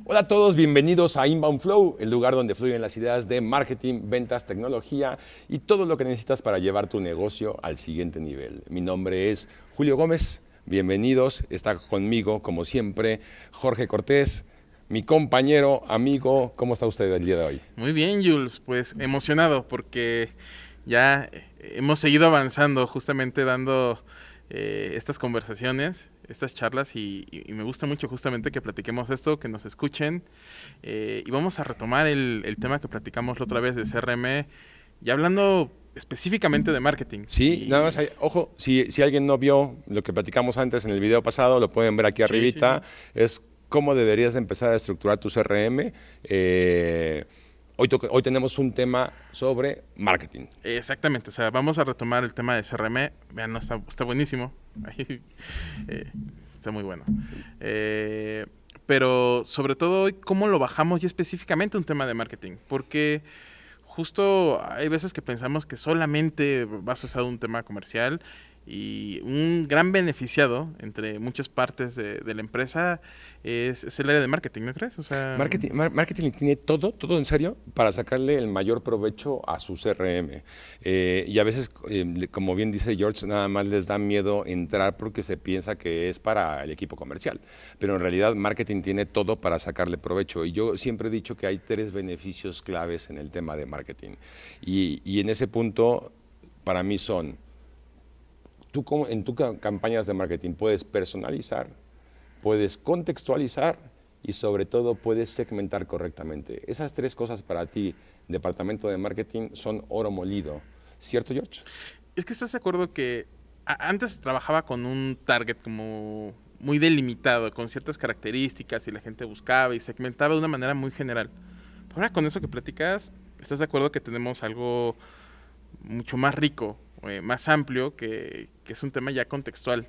Hola a todos, bienvenidos a Inbound Flow, el lugar donde fluyen las ideas de marketing, ventas, tecnología y todo lo que necesitas para llevar tu negocio al siguiente nivel. Mi nombre es Julio Gómez, bienvenidos, está conmigo como siempre Jorge Cortés, mi compañero, amigo. ¿Cómo está usted el día de hoy? Muy bien, Jules, pues emocionado porque ya hemos seguido avanzando, justamente dando estas conversaciones, estas charlas y me gusta mucho justamente que platiquemos esto, que nos escuchen y vamos a retomar el tema que platicamos la otra vez de CRM, ya hablando específicamente de marketing. Sí, nada más, ojo, si alguien no vio lo que platicamos antes en el video pasado, lo pueden ver aquí arribita, Sí. es cómo deberías empezar a estructurar tu CRM. Hoy tenemos un tema sobre marketing. Exactamente, o sea, vamos a retomar el tema de CRM, vean, no, está buenísimo, ahí, está muy bueno. Pero sobre todo hoy, ¿cómo lo bajamos y específicamente un tema de marketing? Porque justo hay veces que pensamos que solamente vas a usar un tema comercial y un gran beneficiado entre muchas partes de la empresa es el área de marketing, ¿no crees? O sea, Marketing tiene todo en serio para sacarle el mayor provecho a su CRM. Y a veces, como bien dice George, nada más les da miedo entrar porque se piensa que es para el equipo comercial. Pero en realidad marketing tiene todo para sacarle provecho. Y yo siempre he dicho que hay 3 beneficios claves en el tema de marketing. Y en ese punto, para mí son, tú en tus campañas de marketing puedes personalizar, puedes contextualizar y sobre todo puedes segmentar correctamente. Esas 3 cosas para ti, departamento de marketing, son oro molido. ¿Cierto, George? es que estás de acuerdo que antes trabajaba con un target como muy delimitado, con ciertas características y la gente buscaba y segmentaba de una manera muy general. Ahora con eso que platicas, ¿estás de acuerdo que tenemos algo mucho más rico, más amplio, que es un tema ya contextual?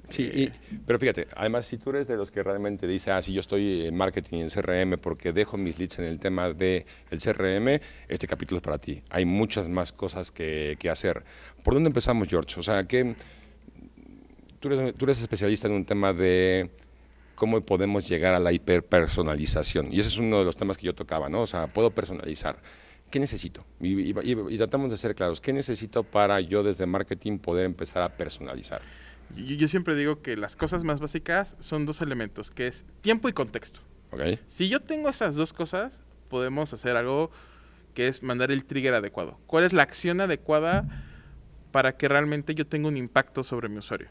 Sí, pero fíjate, además si tú eres de los que realmente dice, sí, yo estoy en marketing y en CRM porque dejo mis leads en el tema del CRM, este capítulo es para ti. Hay muchas más cosas que hacer. ¿Por dónde empezamos, George? O sea, que tú eres especialista en un tema de cómo podemos llegar a la hiperpersonalización. Y ese es uno de los temas que yo tocaba, ¿no? O sea, puedo personalizar. ¿Qué necesito? Y tratamos de ser claros. ¿Qué necesito para yo desde marketing poder empezar a personalizar? Yo siempre digo que las cosas más básicas son 2 elementos, que es tiempo y contexto. ¿Okay? Si yo tengo esas 2 cosas, podemos hacer algo que es mandar el trigger adecuado. ¿Cuál es la acción adecuada para que realmente yo tenga un impacto sobre mi usuario?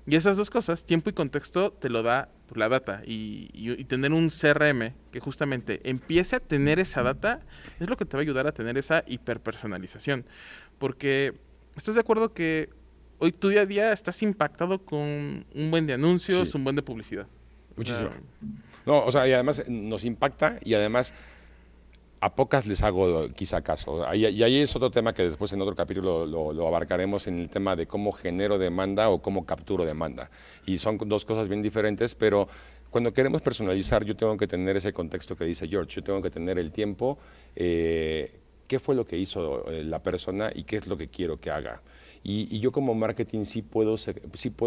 Y esas 2 cosas, tiempo y contexto, te lo da la data. Y tener un CRM que justamente empiece a tener esa data es lo que te va a ayudar a tener esa hiperpersonalización. Porque, ¿estás de acuerdo que hoy tu día a día estás impactado con un buen de anuncios, Sí, un buen de publicidad? O muchísimo. sea, No, o sea, y además nos impacta y además a pocas les hago quizá caso. Y ahí es otro tema que después en otro capítulo lo abarcaremos en el tema de cómo genero demanda o cómo capturo demanda. Y son 2 cosas bien diferentes, pero cuando queremos personalizar yo tengo que tener ese contexto que dice George, yo tengo que tener el tiempo, qué fue lo que hizo la persona y qué es lo que quiero que haga. Y yo como marketing sí puedo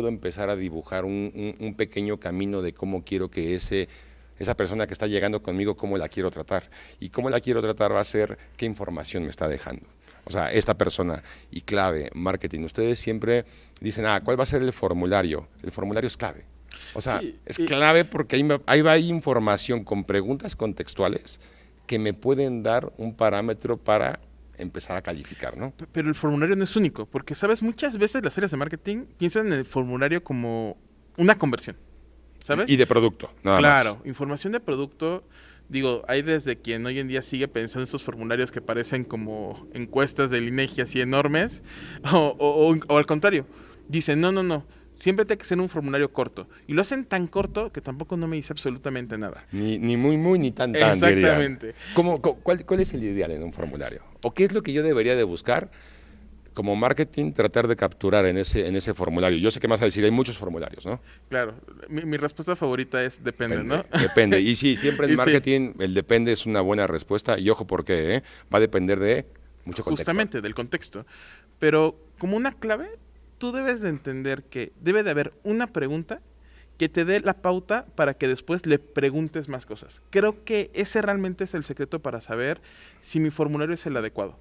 empezar a dibujar un pequeño camino de cómo quiero que esa persona que está llegando conmigo, cómo la quiero tratar. Y cómo la quiero tratar va a ser qué información me está dejando. O sea, esta persona, y clave, marketing, ustedes siempre dicen, ¿cuál va a ser el formulario? El formulario es clave. O sea, sí, es clave porque ahí va información con preguntas contextuales que me pueden dar un parámetro para empezar a calificar, ¿no? pero el formulario no es único, porque, ¿sabes? Muchas veces las áreas de marketing piensan en el formulario como una conversión, Y ¿sabes? de producto, nada más. Claro, información de producto, digo, hay desde quien hoy en día sigue pensando en estos formularios que parecen como encuestas del INEGI así enormes, o al contrario, dicen, no, siempre tiene que ser un formulario corto. Y lo hacen tan corto que tampoco no me dice absolutamente nada. Ni muy, ni tan, dirían. Exactamente. ¿Cuál es el ideal en un formulario? ¿O qué es lo que yo debería de buscar como marketing, tratar de capturar en ese formulario? Yo sé que me vas a decir, hay muchos formularios, ¿no? Claro, mi respuesta favorita es depende, ¿no? Depende. Y sí, siempre en Y sí, marketing el depende es una buena respuesta. Y ojo, ¿por qué? Va a depender de mucho contexto. justamente del contexto. Pero como una clave, tú debes de entender que debe de haber una pregunta que te dé la pauta para que después le preguntes más cosas. Creo que ese realmente es el secreto para saber si mi formulario es el adecuado.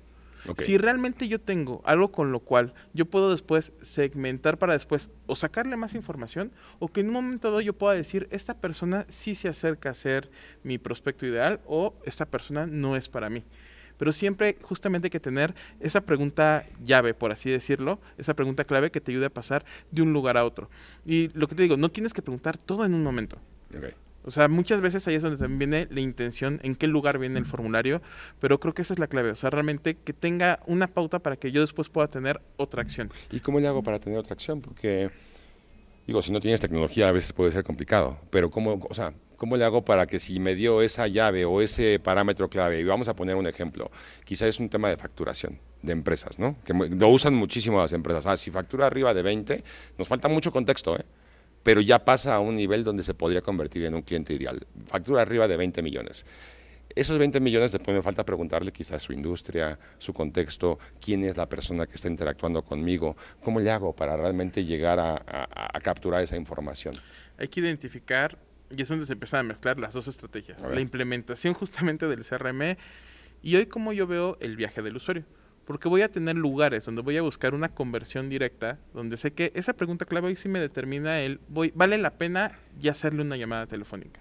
Okay. Si realmente yo tengo algo con lo cual yo puedo después segmentar para después o sacarle más información, o que en un momento dado yo pueda decir, esta persona sí se acerca a ser mi prospecto ideal, o esta persona no es para mí. Pero siempre justamente hay que tener esa pregunta llave, por así decirlo, esa pregunta clave que te ayude a pasar de un lugar a otro. Y lo que te digo, no tienes que preguntar todo en un momento. Okay. O sea, muchas veces ahí es donde también viene la intención, en qué lugar viene el formulario, pero creo que esa es la clave. O sea, realmente que tenga una pauta para que yo después pueda tener otra acción. ¿Y cómo le hago para tener otra acción? Porque, digo, si no tienes tecnología a veces puede ser complicado, pero ¿cómo le hago para que si me dio esa llave o ese parámetro clave, y vamos a poner un ejemplo, quizás es un tema de facturación de empresas, ¿no? Que lo usan muchísimo las empresas. Si factura arriba de 20, nos falta mucho contexto, pero ya pasa a un nivel donde se podría convertir en un cliente ideal. Factura arriba de 20 millones. Esos 20 millones después me falta preguntarle quizás su industria, su contexto, quién es la persona que está interactuando conmigo, cómo le hago para realmente llegar a capturar esa información. Hay que identificar, y es donde se empiezan a mezclar las dos estrategias. La implementación justamente del CRM y hoy como yo veo el viaje del usuario. Porque voy a tener lugares donde voy a buscar una conversión directa, donde sé que esa pregunta clave hoy sí me determina vale la pena ya hacerle una llamada telefónica.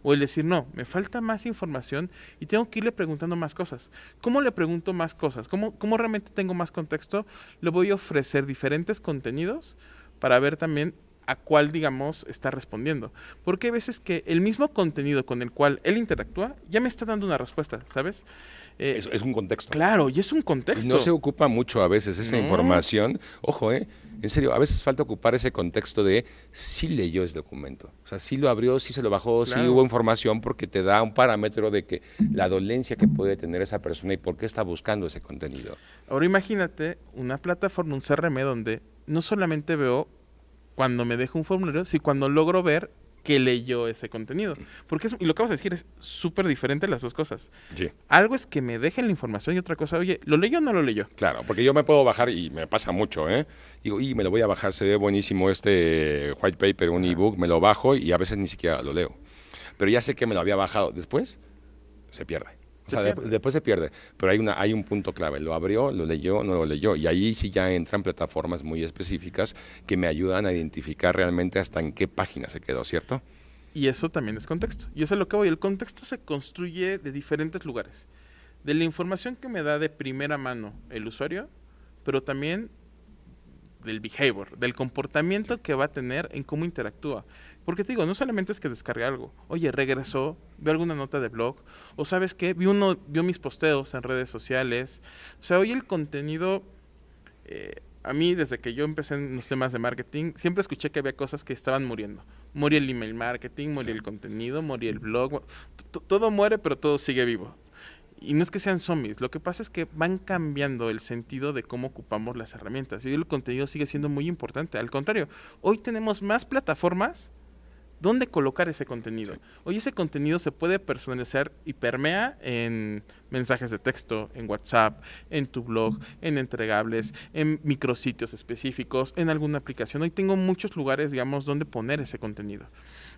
O el decir, no, me falta más información y tengo que irle preguntando más cosas. ¿Cómo le pregunto más cosas? ¿Cómo realmente tengo más contexto? Le voy a ofrecer diferentes contenidos para ver también a cuál, digamos, está respondiendo. Porque hay veces que el mismo contenido con el cual él interactúa ya me está dando una respuesta, ¿sabes? Es un contexto. Claro, y es un contexto. Y no se ocupa mucho a veces esa información. Ojo, en serio, a veces falta ocupar ese contexto de sí leyó ese documento. O sea, sí lo abrió, sí se lo bajó, claro. Sí hubo información, porque te da un parámetro de que la dolencia que puede tener esa persona y por qué está buscando ese contenido. Ahora imagínate una plataforma, un CRM, donde no solamente veo cuando me deja un formulario, sino cuando logro ver que leyó ese contenido. Porque y lo que acabas de decir es súper diferente las dos cosas. Sí. Algo es que me dejen la información y otra cosa, oye, ¿lo leyó o no lo leyó? Claro, porque yo me puedo bajar y me pasa mucho, Digo, me lo voy a bajar, se ve buenísimo este white paper, un ebook, me lo bajo y a veces ni siquiera lo leo. Pero ya sé que me lo había bajado. Después se pierde. O sea, después se pierde, pero hay un punto clave, lo abrió, lo leyó, no lo leyó, y ahí sí ya entran plataformas muy específicas que me ayudan a identificar realmente hasta en qué página se quedó, ¿cierto? Y eso también es contexto, y eso es lo que voy, el contexto se construye de diferentes lugares, de la información que me da de primera mano el usuario, pero también del behavior, del comportamiento que va a tener en cómo interactúa. Porque te digo, no solamente es que descargue algo. Oye, regresó, vio alguna nota de blog, o ¿sabes qué? Vio mis posteos en redes sociales. O sea, hoy el contenido, a mí desde que yo empecé en los temas de marketing, siempre escuché que había cosas que estaban muriendo. Moría el email marketing, moría el contenido, moría el blog. Todo muere, pero todo sigue vivo. Y no es que sean zombies, lo que pasa es que van cambiando el sentido de cómo ocupamos las herramientas. Y hoy el contenido sigue siendo muy importante. Al contrario, hoy tenemos más plataformas donde colocar ese contenido. Sí. Hoy ese contenido se puede personalizar y permea en mensajes de texto, en WhatsApp, en tu blog, en entregables, en micrositios específicos, en alguna aplicación. Hoy tengo muchos lugares, digamos, donde poner ese contenido.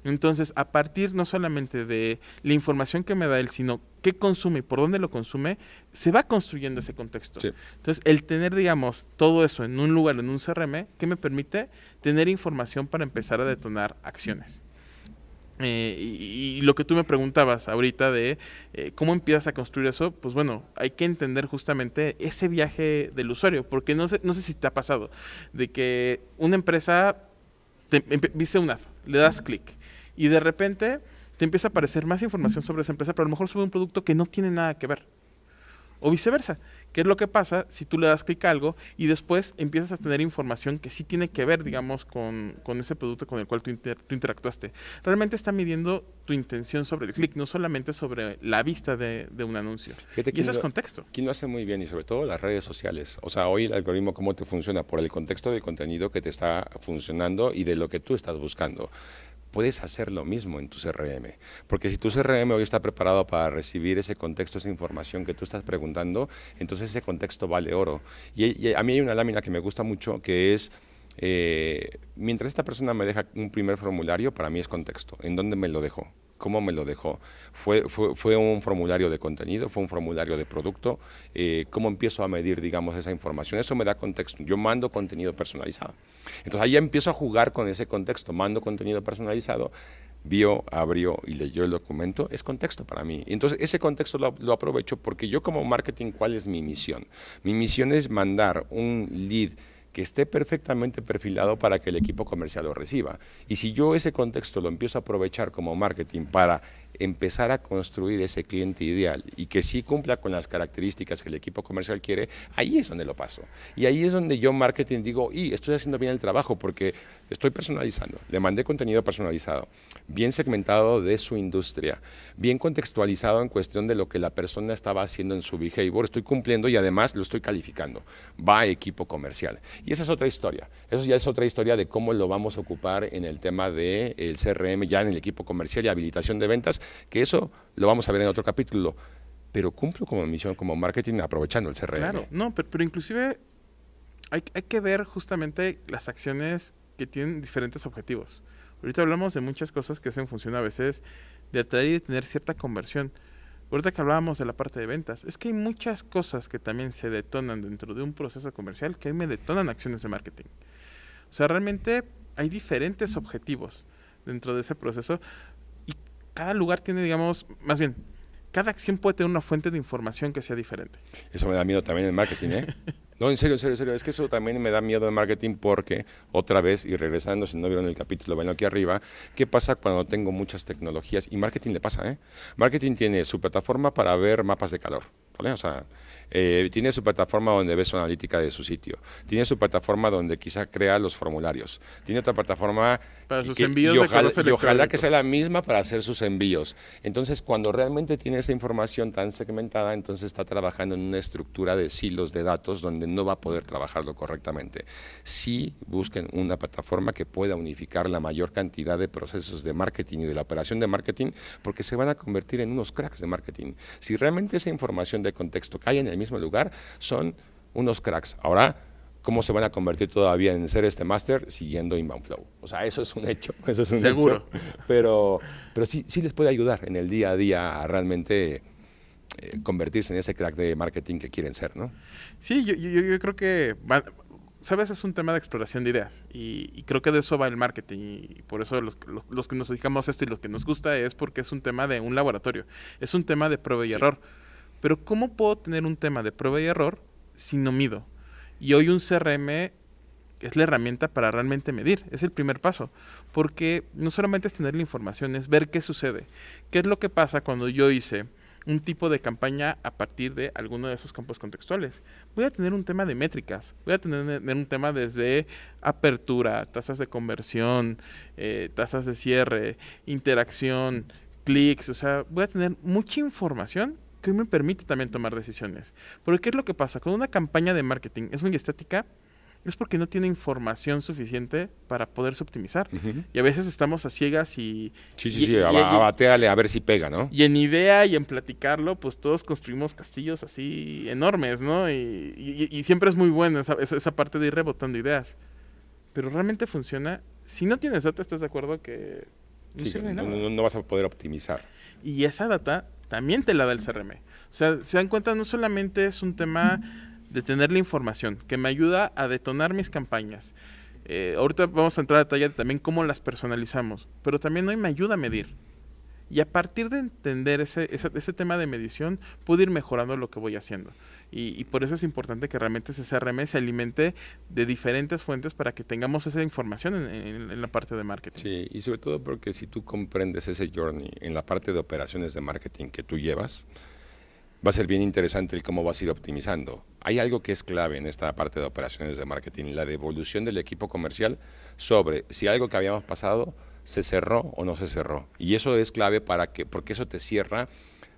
Entonces, a partir no solamente de la información que me da él, sino qué consume y por dónde lo consume, se va construyendo ese contexto. Sí. Entonces, el tener, digamos, todo eso en un lugar, en un CRM, ¿qué me permite? Tener información para empezar a detonar acciones. Y lo que tú me preguntabas ahorita de cómo empiezas a construir eso, pues bueno, hay que entender justamente ese viaje del usuario, porque no sé si te ha pasado, de que una empresa, viste un ad, le das clic y de repente te empieza a aparecer más información sobre esa empresa, pero a lo mejor sobre un producto que no tiene nada que ver. O viceversa. ¿Qué es lo que pasa si tú le das clic a algo y después empiezas a tener información que sí tiene que ver, digamos, con ese producto con el cual tú interactuaste? Realmente está midiendo tu intención sobre el clic, no solamente sobre la vista de un anuncio. Y eso es contexto. ¿Quién lo hace muy bien? Y sobre todo las redes sociales. O sea, hoy el algoritmo, ¿cómo te funciona? Por el contexto de contenido que te está funcionando y de lo que tú estás buscando. Puedes hacer lo mismo en tu CRM, porque si tu CRM hoy está preparado para recibir ese contexto, esa información que tú estás preguntando, entonces ese contexto vale oro. Y a mí hay una lámina que me gusta mucho, que es mientras esta persona me deja un primer formulario, para mí es contexto. ¿En dónde me lo dejó? ¿Cómo me lo dejó? ¿Fue un formulario de contenido? ¿Fue un formulario de producto? ¿Cómo empiezo a medir, digamos, esa información? Eso me da contexto. Yo mando contenido personalizado. Entonces ahí ya empiezo a jugar con ese contexto. Mando contenido personalizado, vio, abrió y leyó el documento, es contexto para mí. Entonces, ese contexto lo aprovecho porque yo como marketing, ¿cuál es mi misión? Mi misión es mandar un lead que esté perfectamente perfilado para que el equipo comercial lo reciba. Y si yo ese contexto lo empiezo a aprovechar como marketing para empezar a construir ese cliente ideal y que sí cumpla con las características que el equipo comercial quiere, ahí es donde lo paso. Y ahí es donde yo marketing digo, y estoy haciendo bien el trabajo porque estoy personalizando, le mandé contenido personalizado, bien segmentado de su industria, bien contextualizado en cuestión de lo que la persona estaba haciendo en su behavior, estoy cumpliendo y además lo estoy calificando. Va a equipo comercial. Y esa es otra historia. Eso ya es otra historia de cómo lo vamos a ocupar en el tema del CRM, ya en el equipo comercial y habilitación de ventas, que eso lo vamos a ver en otro capítulo. Pero cumplo como misión, como marketing, aprovechando el CRM. Claro, no, pero inclusive hay que ver justamente las acciones que tienen diferentes objetivos. Ahorita hablamos de muchas cosas que hacen función a veces de atraer y de tener cierta conversión. Ahorita que hablábamos de la parte de ventas, es que hay muchas cosas que también se detonan dentro de un proceso comercial que a mí me detonan acciones de marketing. O sea, realmente hay diferentes objetivos dentro de ese proceso y cada lugar tiene, digamos, más bien, cada acción puede tener una fuente de información que sea diferente. Eso me da miedo también en marketing, ¿eh? No, en serio, en serio, en serio. Es que eso también me da miedo en marketing porque, otra vez, y regresando, si no vieron el capítulo, ven aquí arriba, ¿qué pasa cuando tengo muchas tecnologías? Y marketing le pasa, ¿eh? Marketing tiene su plataforma para ver mapas de calor, ¿vale? O sea, tiene su plataforma donde ve su analítica de su sitio, tiene su plataforma donde quizá crea los formularios, tiene otra plataforma para sus envíos y ojalá que sea la misma para hacer sus envíos. Entonces, cuando realmente tiene esa información tan segmentada, entonces está trabajando en una estructura de silos de datos donde no va a poder trabajarlo correctamente. Sí busquen una plataforma que pueda unificar la mayor cantidad de procesos de marketing y de la operación de marketing, porque se van a convertir en unos cracks de marketing. Si realmente esa información de contexto cae en el mismo lugar, son unos cracks. Ahora, ¿cómo se van a convertir todavía en ser este máster? Siguiendo Inbound Flow. O sea, eso es un hecho. Eso es un seguro. Hecho, pero sí les puede ayudar en el día a día a realmente convertirse en ese crack de marketing que quieren ser, ¿no? Sí, yo creo que, sabes, es un tema de exploración de ideas y creo que de eso va el marketing y por eso los que nos dedicamos a esto y lo que nos gusta es porque es un tema de un laboratorio, es un tema de prueba y error. Pero ¿cómo puedo tener un tema de prueba y error si no mido? Y hoy un CRM es la herramienta para realmente medir, es el primer paso, porque no solamente es tener la información, es ver qué sucede, qué es lo que pasa cuando yo hice un tipo de campaña a partir de alguno de esos campos contextuales. Voy a tener un tema de métricas, voy a tener un tema desde apertura, tasas de conversión, tasas de cierre, interacción, clics, o sea, voy a tener mucha información que me permite también tomar decisiones. Porque ¿qué es lo que pasa? Cuando una campaña de marketing es muy estática, es porque no tiene información suficiente para poderse optimizar. Y a veces estamos a ciegas y... Sí, bateale a ver si pega, ¿no? Y en idea y en platicarlo, pues todos construimos castillos así enormes, ¿no? Y siempre es muy buena esa parte de ir rebotando ideas. Pero realmente funciona. Si no tienes data, ¿estás de acuerdo que no sirve nada? No vas a poder optimizar. Y esa data también te la da el CRM. O sea, se dan cuenta, no solamente es un tema de tener la información, que me ayuda a detonar mis campañas. Ahorita vamos a entrar a detalle de también cómo las personalizamos, pero también hoy me ayuda a medir. Y a partir de entender ese tema de medición, puedo ir mejorando lo que voy haciendo. Y por eso es importante que realmente ese CRM se alimente de diferentes fuentes para que tengamos esa información en la parte de marketing. Sí, y sobre todo porque si tú comprendes ese journey en la parte de operaciones de marketing que tú llevas, va a ser bien interesante el cómo vas a ir optimizando. Hay algo que es clave en esta parte de operaciones de marketing, la devolución del equipo comercial sobre si algo que habíamos pasado se cerró o no se cerró. Y eso es clave porque eso te cierra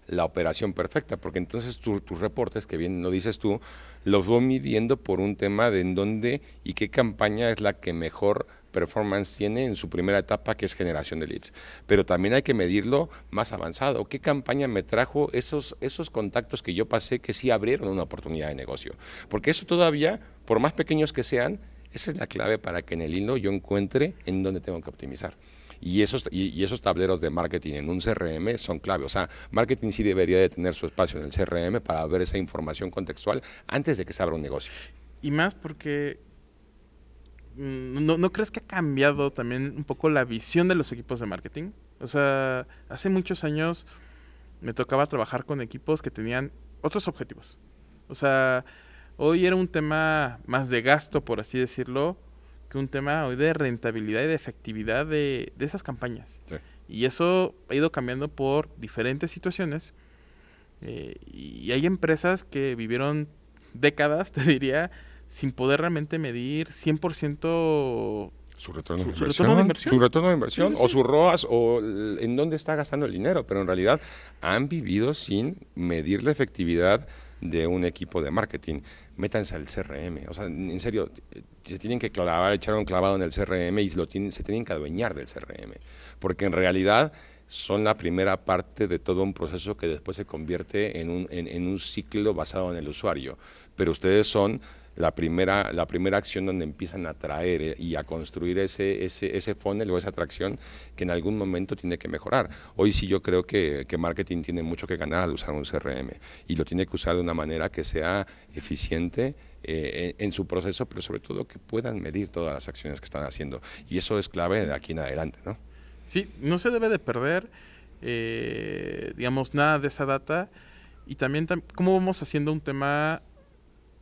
la operación perfecta, porque entonces tus reportes, que bien lo dices tú, los voy midiendo por un tema de en dónde y qué campaña es la que mejor performance tiene en su primera etapa, que es generación de leads. Pero también hay que medirlo más avanzado. ¿Qué campaña me trajo esos contactos que yo pasé que sí abrieron una oportunidad de negocio? Porque eso todavía, por más pequeños que sean, Esa es la clave para que en el hilo yo encuentre en dónde tengo que optimizar. Y esos tableros de marketing en un CRM son clave. O sea, marketing sí debería de tener su espacio en el CRM para ver esa información contextual antes de que se abra un negocio. Y más porque ¿no crees que ha cambiado también un poco la visión de los equipos de marketing? O sea, hace muchos años me tocaba trabajar con equipos que tenían otros objetivos. O sea, hoy era un tema más de gasto, por así decirlo, que un tema hoy de rentabilidad y de efectividad de esas campañas. Sí. Y eso ha ido cambiando por diferentes situaciones. Y hay empresas que vivieron décadas, te diría, sin poder realmente medir 100% Su retorno de Su inversión. retorno de inversión. Su retorno de inversión. Sí, sí, O sí. su ROAS, o en dónde está gastando el dinero. Pero en realidad han vivido sin medir la efectividad de un equipo de marketing. Métanse al CRM. O sea, en serio, se tienen que clavar, echar un clavado en el CRM y se tienen que adueñar del CRM. Porque en realidad son la primera parte de todo un proceso que después se convierte en un ciclo basado en el usuario. Pero ustedes son la primera acción donde empiezan a atraer y a construir ese funnel o esa atracción que en algún momento tiene que mejorar. Hoy sí yo creo que marketing tiene mucho que ganar al usar un CRM y lo tiene que usar de una manera que sea eficiente en su proceso, pero sobre todo que puedan medir todas las acciones que están haciendo. Y eso es clave de aquí en adelante, ¿no? Sí, no se debe de perder, digamos, nada de esa data. Y también cómo vamos haciendo un tema,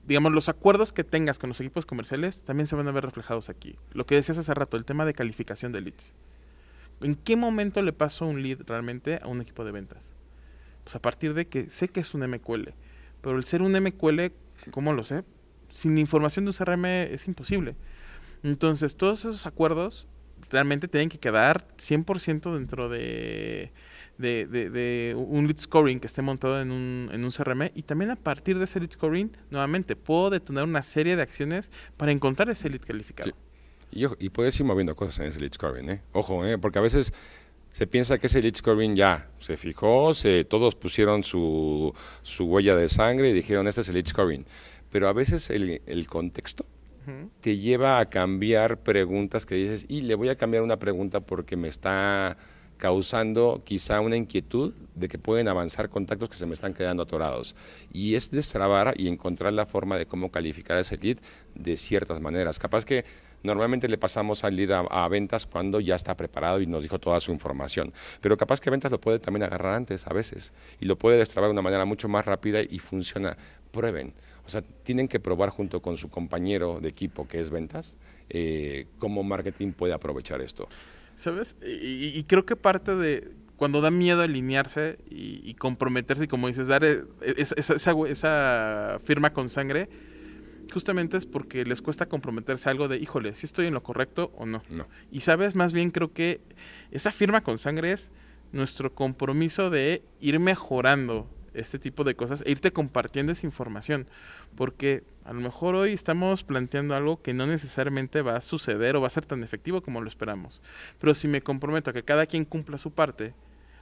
digamos, los acuerdos que tengas con los equipos comerciales también se van a ver reflejados aquí. Lo que decías hace rato, el tema de calificación de leads. ¿En qué momento le paso un lead realmente a un equipo de ventas? Pues a partir de que sé que es un MQL, pero el ser un MQL, ¿cómo lo sé? Sin información de un CRM es imposible. Entonces, todos esos acuerdos realmente tienen que quedar 100% dentro de un lead scoring que esté montado en un CRM, y también a partir de ese lead scoring, nuevamente, puedo detonar una serie de acciones para encontrar ese lead calificado. Sí. Y puedes ir moviendo cosas en ese lead scoring, ¿eh? Ojo, porque a veces se piensa que ese lead scoring ya se fijó, todos pusieron su huella de sangre y dijeron, este es el lead scoring. Pero a veces el contexto te lleva a cambiar preguntas que dices, y le voy a cambiar una pregunta porque me está causando quizá una inquietud de que pueden avanzar contactos que se me están quedando atorados. Y es destrabar y encontrar la forma de cómo calificar ese lead de ciertas maneras. Capaz que normalmente le pasamos al lead a ventas cuando ya está preparado y nos dijo toda su información. Pero capaz que ventas lo puede también agarrar antes a veces y lo puede destrabar de una manera mucho más rápida y funciona. Prueben. O sea, tienen que probar junto con su compañero de equipo que es ventas cómo marketing puede aprovechar esto. ¿Sabes? Y creo que parte de cuando da miedo alinearse y comprometerse y, como dices, dar esa firma con sangre, justamente es porque les cuesta comprometerse a algo de, híjole, si estoy en lo correcto o no. No. Y sabes, más bien creo que esa firma con sangre es nuestro compromiso de ir mejorando este tipo de cosas e irte compartiendo esa información, porque a lo mejor hoy estamos planteando algo que no necesariamente va a suceder o va a ser tan efectivo como lo esperamos, pero si me comprometo a que cada quien cumpla su parte,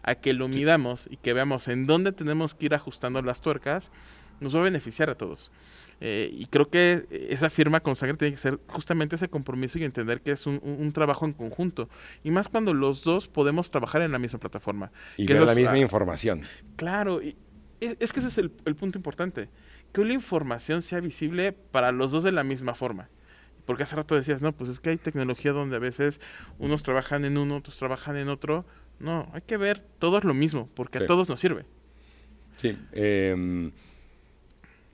a que lo midamos y que veamos en dónde tenemos que ir ajustando las tuercas, nos va a beneficiar a todos. Y creo que esa firma con sangre tiene que ser justamente ese compromiso y entender que es un trabajo en conjunto. Y más cuando los dos podemos trabajar en la misma plataforma. Y que ver la misma información. Claro, y es que ese es el punto importante. Que la información sea visible para los dos de la misma forma. Porque hace rato decías, no, pues es que hay tecnología donde a veces unos trabajan en uno, otros trabajan en otro. No, hay que ver todo es lo mismo, porque Sí. a todos nos sirve. Sí,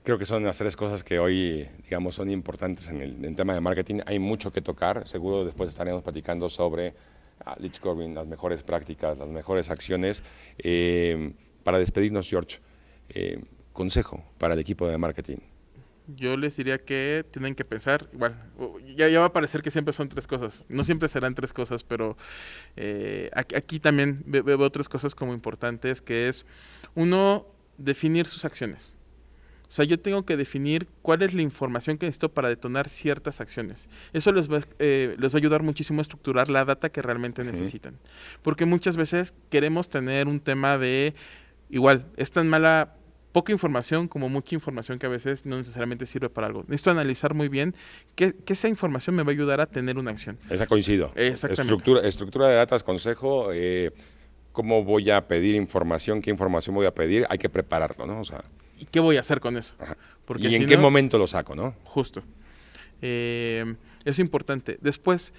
creo que son las tres cosas que hoy, digamos, son importantes en el tema de marketing. Hay mucho que tocar, seguro después estaremos platicando sobre lead scoring, las mejores prácticas, las mejores acciones. Para despedirnos, George, consejo para el equipo de marketing. Yo les diría que tienen que pensar, igual, ya va a parecer que siempre son tres cosas, no siempre serán tres cosas, pero aquí también veo otras cosas como importantes, que es, uno, definir sus acciones. O sea, yo tengo que definir cuál es la información que necesito para detonar ciertas acciones. Eso les va a ayudar muchísimo a estructurar la data que realmente necesitan. Porque muchas veces queremos tener un tema de, igual, es tan mala poca información como mucha información que a veces no necesariamente sirve para algo. Necesito analizar muy bien que esa información me va a ayudar a tener una acción. Esa coincido. Exactamente. Estructura de datos, consejo, cómo voy a pedir información, qué información voy a pedir, hay que prepararlo, ¿no? O sea, ¿Y qué voy a hacer con eso? Porque y en si qué no, momento lo saco, ¿no? justo. Es importante. Después,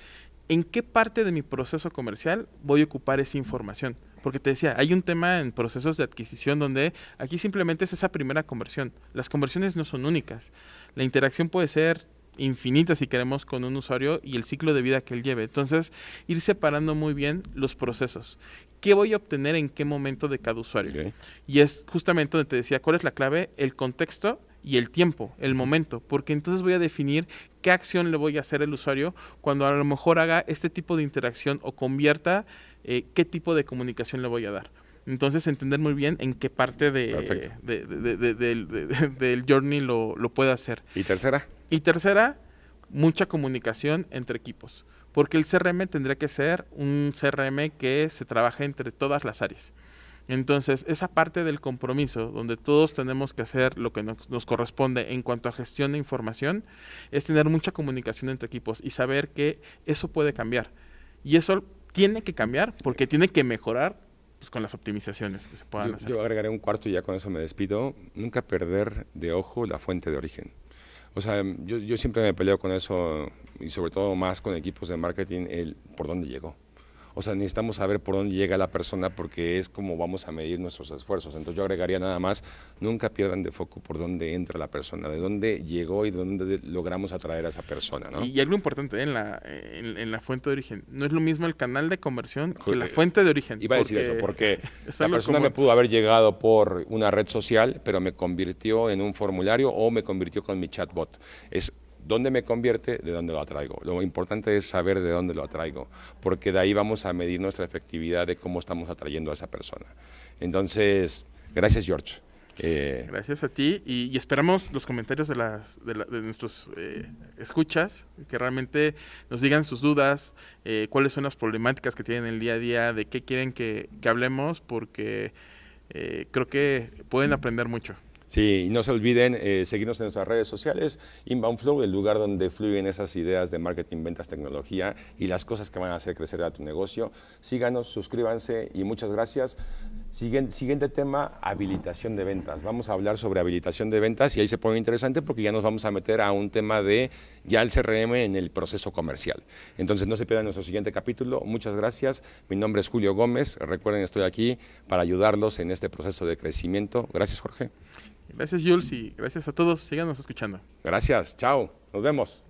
¿en qué parte de mi proceso comercial voy a ocupar esa información? Porque te decía, hay un tema en procesos de adquisición donde aquí simplemente es esa primera conversión. Las conversiones no son únicas. La interacción puede ser infinita si queremos con un usuario y el ciclo de vida que él lleve. Entonces, ir separando muy bien los procesos. ¿Qué voy a obtener en qué momento de cada usuario? Okay. Y es justamente donde te decía, ¿cuál es la clave? El contexto y el tiempo, el momento, porque entonces voy a definir qué acción le voy a hacer al usuario cuando a lo mejor haga este tipo de interacción o convierta qué tipo de comunicación le voy a dar. Entonces entender muy bien en qué parte del journey lo puede hacer. ¿Y tercera? Y tercera, mucha comunicación entre equipos, porque el CRM tendría que ser un CRM que se trabaje entre todas las áreas. Entonces, esa parte del compromiso, donde todos tenemos que hacer lo que nos corresponde en cuanto a gestión de información, es tener mucha comunicación entre equipos y saber que eso puede cambiar. Y eso tiene que cambiar porque tiene que mejorar pues, con las optimizaciones que se puedan hacer. Yo agregaré un cuarto y ya con eso me despido. Nunca perder de ojo la fuente de origen. O sea, yo siempre me peleo con eso y sobre todo más con equipos de marketing, el por dónde llegó. O sea, necesitamos saber por dónde llega la persona porque es como vamos a medir nuestros esfuerzos. Entonces yo agregaría nada más, nunca pierdan de foco por dónde entra la persona, de dónde llegó y de dónde logramos atraer a esa persona, ¿no? Y algo importante en la fuente de origen, no es lo mismo el canal de conversión que la fuente de origen. Iba a decir eso, porque la persona me pudo haber llegado por una red social, pero me convirtió en un formulario o me convirtió con mi chatbot. Es dónde me convierte, de dónde lo atraigo. Lo importante es saber de dónde lo atraigo, porque de ahí vamos a medir nuestra efectividad de cómo estamos atrayendo a esa persona. Entonces, gracias, George. Gracias a ti y esperamos los comentarios de nuestros escuchas, que realmente nos digan sus dudas, cuáles son las problemáticas que tienen el día a día, de qué quieren que hablemos, porque creo que pueden aprender mucho. Sí, y no se olviden seguirnos en nuestras redes sociales, Inbound Flow, el lugar donde fluyen esas ideas de marketing, ventas, tecnología y las cosas que van a hacer crecer a tu negocio. Síganos, suscríbanse y muchas gracias. Siguiente tema, habilitación de ventas. Vamos a hablar sobre habilitación de ventas y ahí se pone interesante porque ya nos vamos a meter a un tema de ya el CRM en el proceso comercial. Entonces no se pierdan nuestro siguiente capítulo. Muchas gracias. Mi nombre es Julio Gómez. Recuerden, estoy aquí para ayudarlos en este proceso de crecimiento. Gracias, Jorge. Gracias, Jules, y gracias a todos. Síganos escuchando. Gracias. Chao. Nos vemos.